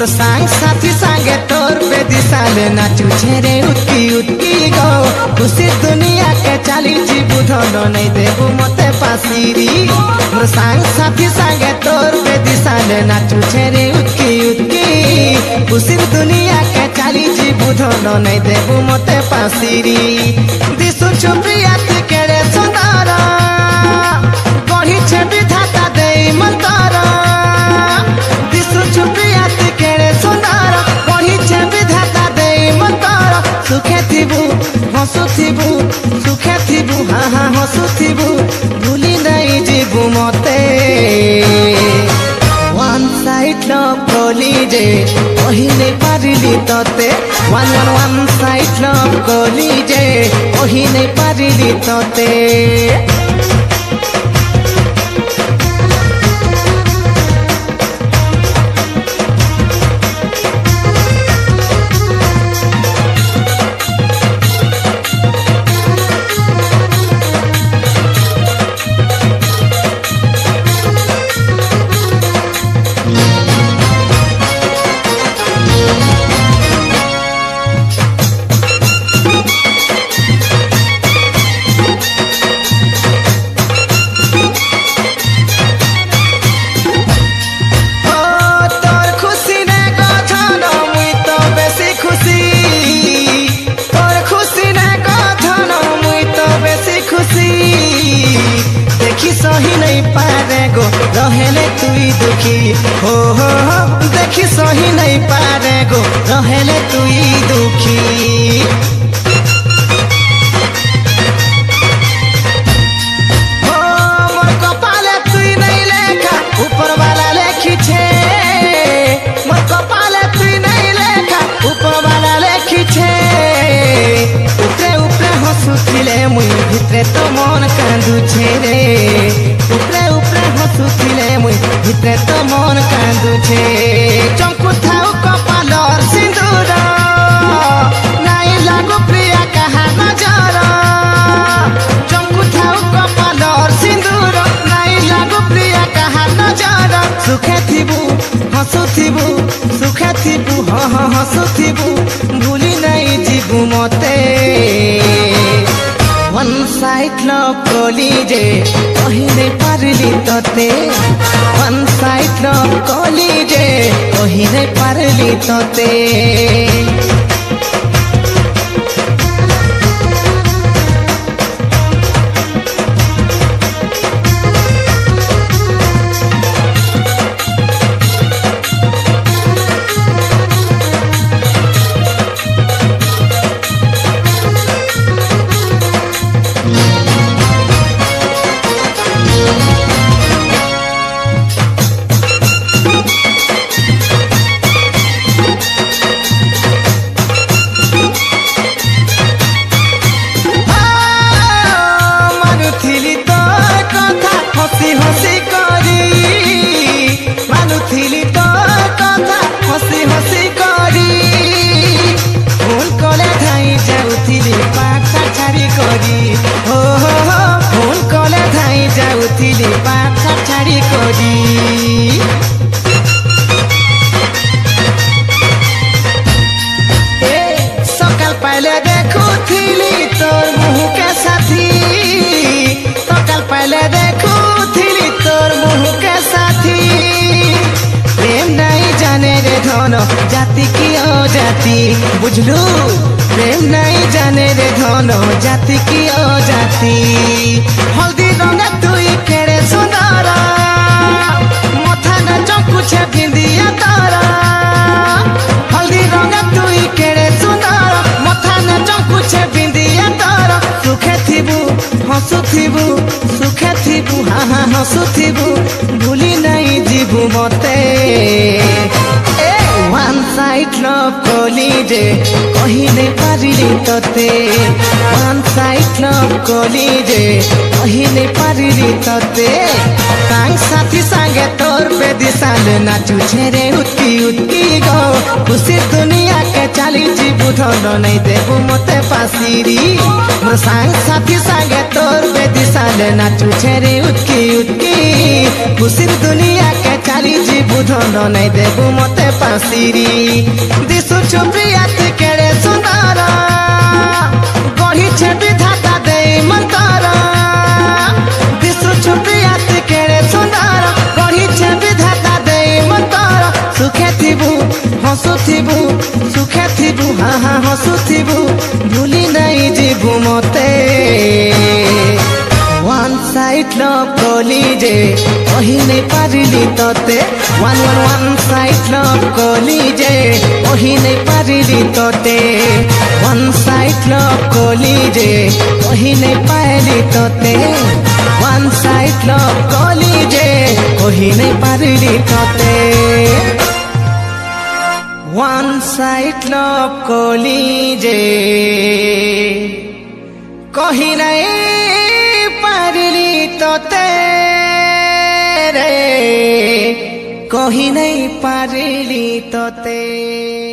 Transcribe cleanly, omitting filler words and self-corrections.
मोर सांग साथी सांगे तोर बेदिसाले नाचू छेरे उतकी उतकी गो खुशी दुनिया के चाली जी बुधन नहीं देबू मते पासीरी मोर सांग साथी सांगे तोर बेदिसाले नाचू छेरे उतकी उतकी खुशी दुनिया के चाली जी बुधन नहीं देबू मते पासीरी दिसु चुपिया केड़े सुंदर गढ़ी छे विधाता देई मंतर दिसु चुपिया केड़े सुंदर गढ़ी छे विधाता देई मंतर सुखे थिबू हसुथिबू सुखे थिबू हाँ हाँ हसुथिबू भूली नहीं जीबू मते वन साइड लव कली जे कही नहीं पारिली तते वन साइड लव कली जे कही नहीं पारिली तते सही नहीं पारे गो रहेले तुई दुखी हो देखी सही नहीं पारे गो रहेले तुई दुखी हो मोर कपाले तुई नहीं लेखा ऊपर वाला लेखी छे मोर कपाले तुई नहीं लेखा ऊपर वाला लेखी छे ऊपरे ऊपरे हसुथिले मुई भितरे तो मन कांदू छे रे ऊपरे ऊपरे हसुथिले मुई भितरे तो मन कांदू छे चंकु थाउ कपालर सिंदूर नाई लागू प्रिया कहा नजर चंकु थाउ कपालर सिंदूर नाई लागू प्रिया कहा नजर सुखे थिबू हसुथिबू सुखे थिबू हाँ हाँ हसुथिबू भूली नहीं जीबू मते वन साइड लव कली जे कही नहीं पारिली तते वन साइड लव कली जे कही नहीं पारिली तते सकाल पहले देखू थीली तोर मुँह के साथी सकाल पहले देखू थीली तोर मुँह के साथी प्रेम नहीं जाने रे धन जाति की ओ जाति बुझलू प्रेम नहीं जाने रे धन जाति की ओ जाति हल्दी रंग तुई केड़े सुंदर मथा न चंकु छे बिंदिया तारा हल्दी रंग तुई केड़े सुंदर मथा न चंकु छे बिंदिया तारा सुखे थिबू हसुथिबू सुखे थिबू हाँ हाँ हसुथिबू भूली नहीं जीबू मते वन साइड लव कली जे कही नहीं पारिली तते वन साइड लव कली जे कही नहीं पारिली तते सांग साथी सांगे तोर बेदिसाले नाचू छेरे उतकी उतकी गो खुशी दुनिया के चाली जी बुधन नहीं देबू मते पासीरी मोर सांग साथी सांगे तोर बेदिसाले नाचू छेरे उतकी उतकी खुशी दुनिया के चाली जीवु धन नहीं देबु मते पासिरी दिसु छुप्रियात केड़े सुंदर गढ़ी छे विधाता दे मंतर दिसु छुप्रियात केड़े सुंदर गढ़ी छे विधाता दे मंतर सुखे थिबु हसुथिबु सुखे थिबु हाँ हाँ हसुथिबु भूली नहीं जीवु मते One side love कली जे कही नहीं पारिली तोते one side love कली जे कही नहीं पारिली तोते one side love कली जे कही नहीं पारिली तोते one side love कली जे कही नहीं पारिली तोते one side love कली जे कही नहीं पारिली तोते रे कही नहीं पारिली तोते।